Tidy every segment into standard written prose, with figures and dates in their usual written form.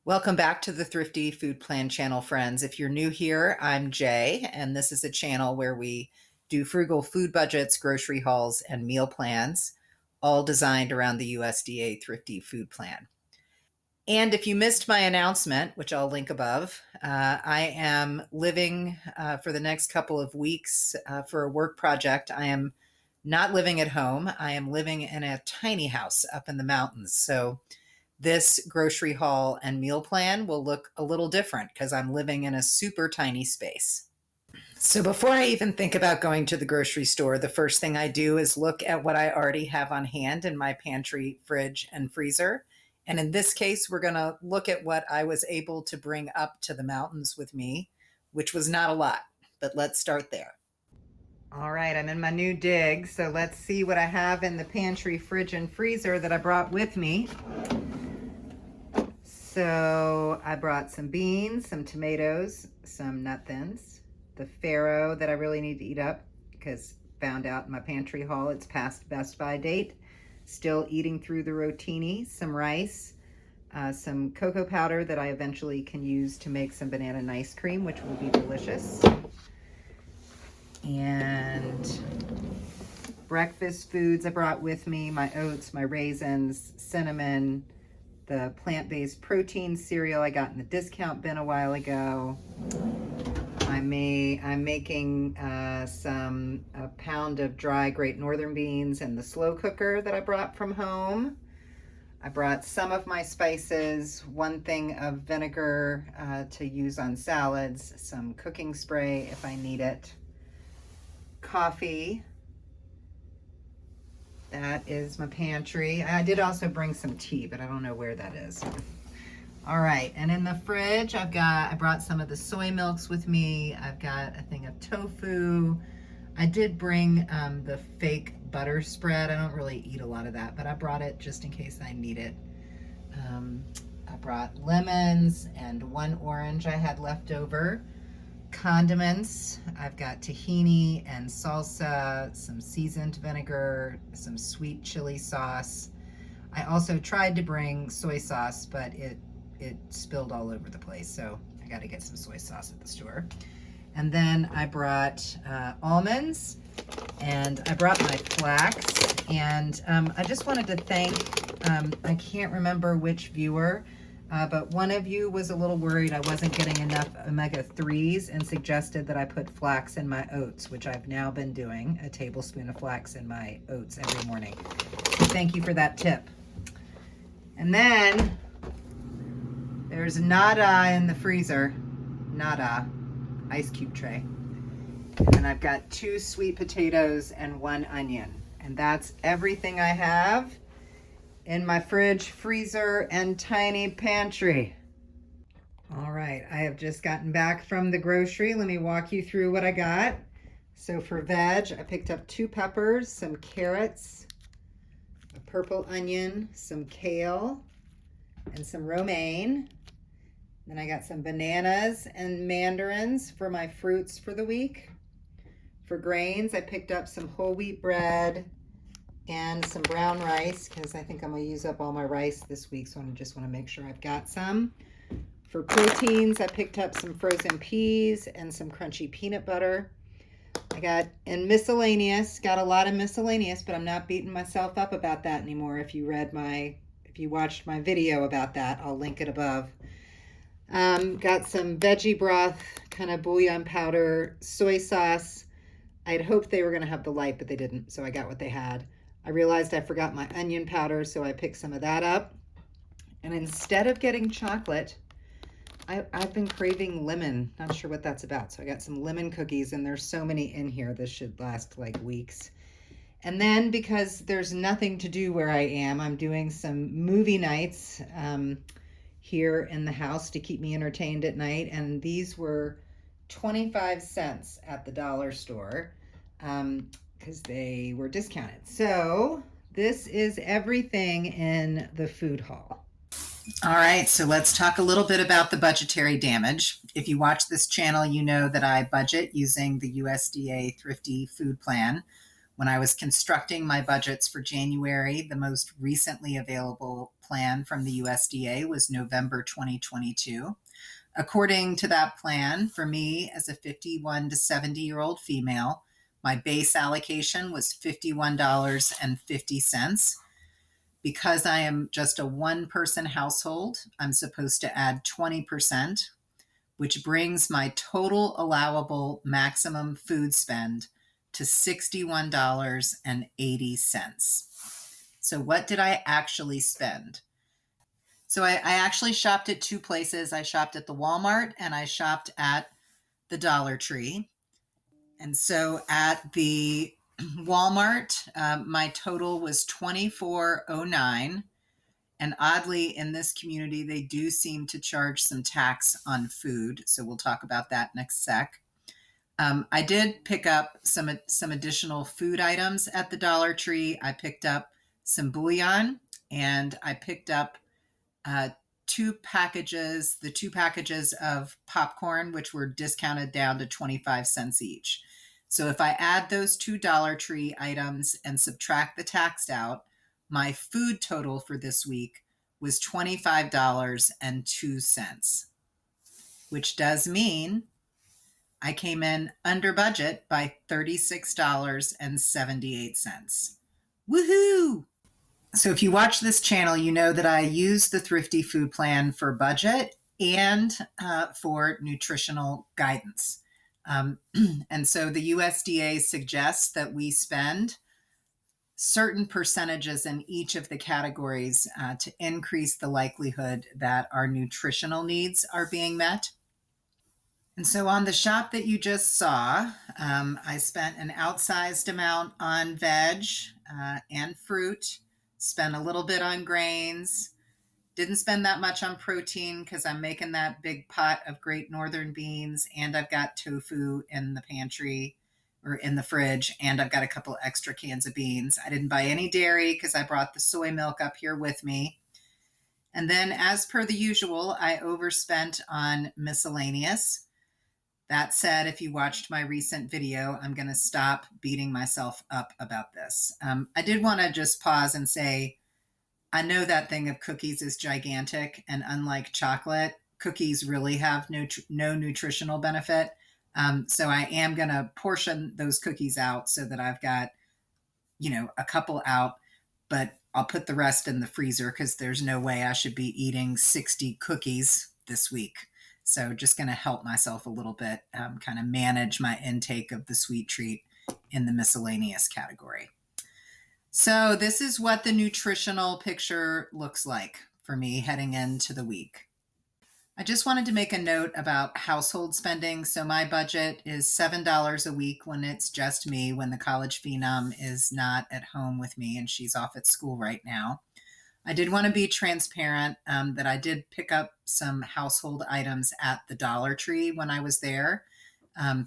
Welcome back to the Thrifty Food Plan channel, friends. If you're new here, I'm Jay, and this is a channel where we do frugal food budgets, grocery hauls, and meal plans, all designed around the USDA Thrifty Food Plan. And if you missed my announcement, which I'll link above, I am living for the next couple of weeks for a work project. I am not living at home. I am living in a tiny house up in the mountains. So this grocery haul and meal plan will look a little different because I'm living in a super tiny space. So before I even think about going to the grocery store, the first thing I do is look at what I already have on hand in my pantry, fridge, and freezer. And in this case, we're going to look at what I was able to bring up to the mountains with me, which was not a lot, but let's start there. All right, I'm in my new dig, so let's see what I have in the pantry, fridge, and freezer that I brought with me. So I brought some beans, some tomatoes, some nut thins, the farro that I really need to eat up because found out in my pantry haul it's past best by date. Still eating through the rotini, some rice, some cocoa powder that I eventually can use to make some banana ice cream, which will be delicious. And breakfast foods I brought with me, my oats, my raisins, cinnamon, the plant-based protein cereal I got in the discount bin a while ago. I'm making a pound of dry Great Northern beans in the slow cooker that I brought from home. I brought some of my spices, one thing of vinegar to use on salads, some cooking spray if I need it, coffee. That is my pantry. I did also bring some tea, but I don't know where that is. All right, and in the fridge, I brought some of the soy milks with me. I've got a thing of tofu. I did bring the fake butter spread. I don't really eat a lot of that, but I brought it just in case I need it. I brought lemons and one orange I had left over. Condiments, I've got tahini and salsa, some seasoned vinegar, some sweet chili sauce. I also tried to bring soy sauce, but it spilled all over the place, so I got to get some soy sauce at the store. And then I brought almonds, and I brought my flax, and I just wanted to thank, I can't remember which viewer, but one of you was a little worried I wasn't getting enough omega-3s and suggested that I put flax in my oats, which I've now been doing, a tablespoon of flax in my oats every morning. So thank you for that tip. And then there's nada in the freezer, nada, ice cube tray. And I've got 2 sweet potatoes and 1 onion. And that's everything I have in my fridge, freezer, and tiny pantry. All right, I have just gotten back from the grocery. Let me walk you through what I got. So for veg, I picked up 2 peppers, some carrots, a purple onion, some kale, and some romaine. Then I got some bananas and mandarins for my fruits for the week. For grains, I picked up some whole wheat bread and some brown rice because I think I'm going to use up all my rice this week, so I just want to make sure I've got some. For proteins, I picked up some frozen peas and some crunchy peanut butter. I got in miscellaneous, got a lot of miscellaneous, but I'm not beating myself up about that anymore. If you watched my video about that, I'll link it above. Got some veggie broth, kind of bouillon powder, soy sauce. I had hoped they were going to have the light, but they didn't, so I got what they had. I realized I forgot my onion powder, so I picked some of that up. And instead of getting chocolate, I've been craving lemon. Not sure what that's about. So I got some lemon cookies, and there's so many in here. This should last like weeks. And then because there's nothing to do where I am, I'm doing some movie nights here in the house to keep me entertained at night. And these were 25 cents at the dollar store because they were discounted. So this is everything in the food haul. All right, so let's talk a little bit about the budgetary damage. If you watch this channel, you know that I budget using the USDA Thrifty Food Plan. When I was constructing my budgets for January, the most recently available plan from the USDA was November 2022. According to that plan, for me as a 51 to 70-year-old female, my base allocation was $51.50. Because I am just a one-person household, I'm supposed to add 20%, which brings my total allowable maximum food spend to $61.80. So what did I actually spend? So I actually shopped at two places. I shopped at the Walmart and I shopped at the Dollar Tree. And so at the Walmart, my total was $24.09. And oddly, in this community, they do seem to charge some tax on food. So we'll talk about that next sec. I did pick up some additional food items at the Dollar Tree. I picked up some bouillon and I picked up uh, the two packages of popcorn, which were discounted down to 25 cents each. So if I add those two Dollar Tree items and subtract the tax out, my food total for this week was $25.02, which does mean I came in under budget by $36.78. Woohoo! So if you watch this channel, you know that I use the Thrifty Food Plan for budget and for nutritional guidance. And so the USDA suggests that we spend certain percentages in each of the categories to increase the likelihood that our nutritional needs are being met. And so on the shop that you just saw, I spent an outsized amount on veg and fruit, spent a little bit on grains, didn't spend that much on protein because I'm making that big pot of Great Northern beans and I've got tofu in the pantry or in the fridge and I've got a couple extra cans of beans. I didn't buy any dairy because I brought the soy milk up here with me. And then as per the usual, I overspent on miscellaneous. That said, if you watched my recent video, I'm going to stop beating myself up about this. I did want to just pause and say, I know that thing of cookies is gigantic, and unlike chocolate, cookies really have no nutritional benefit. So I am going to portion those cookies out so that I've got, a couple out, but I'll put the rest in the freezer because there's no way I should be eating 60 cookies this week. So just going to help myself a little bit, kind of manage my intake of the sweet treat in the miscellaneous category. So this is what the nutritional picture looks like for me heading into the week. I just wanted to make a note about household spending. So my budget is $7 a week when it's just me, when the college phenom is not at home with me and she's off at school right now. I did want to be transparent that I did pick up some household items at the Dollar Tree when I was there.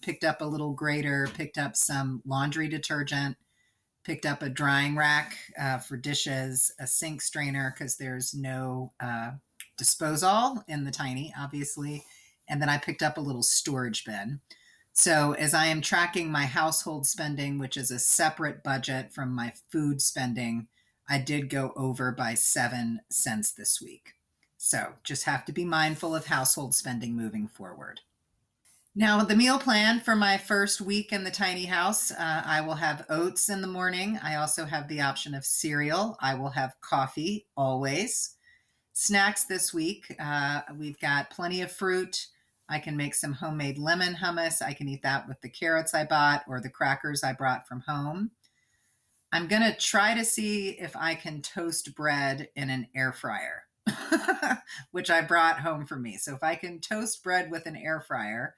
Picked up a little grater, picked up some laundry detergent, picked up a drying rack for dishes, a sink strainer because there's no disposal in the tiny, obviously. And then I picked up a little storage bin. So as I am tracking my household spending, which is a separate budget from my food spending, I did go over by 7 cents this week. So just have to be mindful of household spending moving forward. Now, the meal plan for my first week in the tiny house, I will have oats in the morning. I also have the option of cereal. I will have coffee always. Snacks this week, we've got plenty of fruit. I can make some homemade lemon hummus. I can eat that with the carrots I bought or the crackers I brought from home. I'm going to try to see if I can toast bread in an air fryer, which I brought home for me. So if I can toast bread with an air fryer,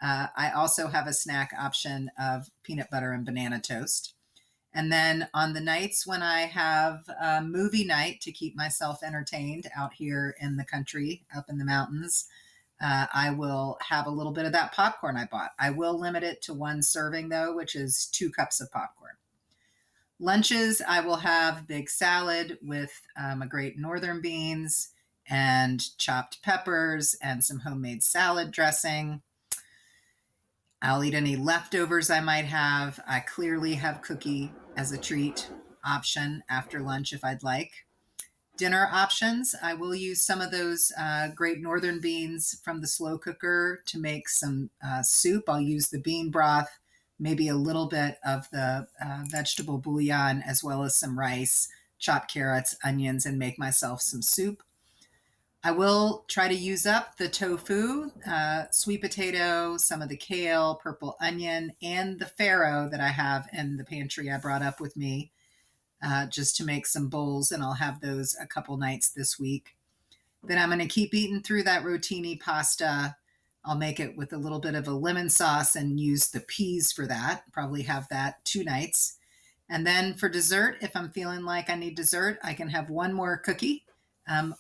I also have a snack option of peanut butter and banana toast. And then on the nights when I have a movie night to keep myself entertained out here in the country, up in the mountains, I will have a little bit of that popcorn I bought. I will limit it to one serving, though, which is 2 cups of popcorn. Lunches, I will have big salad with a Great Northern beans and chopped peppers and some homemade salad dressing. I'll eat any leftovers I might have. I clearly have cookie as a treat option after lunch if I'd like. dinner options. I will use some of those Great Northern beans from the slow cooker to make some soup. I'll use the bean broth, maybe a little bit of the vegetable bouillon, as well as some rice, chopped carrots, onions, and make myself some soup. I will try to use up the tofu, sweet potato, some of the kale, purple onion, and the farro that I have in the pantry I brought up with me, just to make some bowls, and I'll have those a couple nights this week. Then I'm going to keep eating through that rotini pasta. I'll make it with a little bit of a lemon sauce and use the peas for that. Probably have that 2 nights. And then for dessert, if I'm feeling like I need dessert, I can have one more cookie,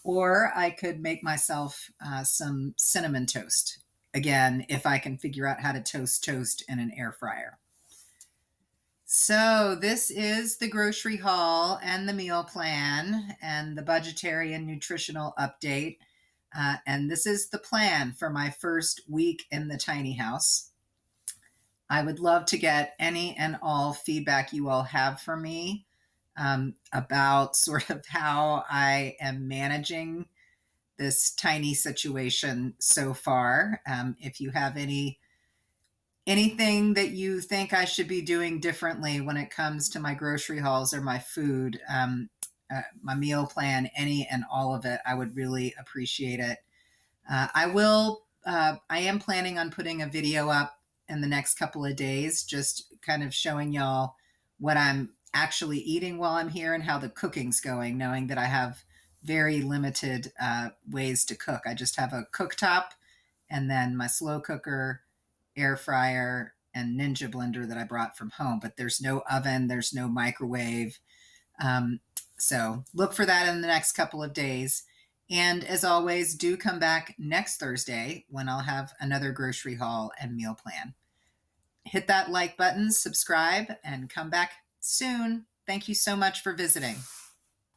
or I could make myself some cinnamon toast. Again, if I can figure out how to toast in an air fryer. So this is the grocery haul and the meal plan and the budgetary and nutritional update. And this is the plan for my first week in the tiny house. I would love to get any and all feedback you all have for me about sort of how I am managing this tiny situation so far. If you have anything that you think I should be doing differently when it comes to my grocery hauls or my food, my meal plan, any and all of it, I would really appreciate it. I am planning on putting a video up in the next couple of days, just kind of showing y'all what I'm actually eating while I'm here and how the cooking's going, knowing that I have very limited ways to cook. I just have a cooktop and then my slow cooker, air fryer, and Ninja blender that I brought from home, but there's no oven, there's no microwave. So look for that in the next couple of days. And as always, do come back next Thursday when I'll have another grocery haul and meal plan. Hit that like button, subscribe, and come back soon. Thank you so much for visiting.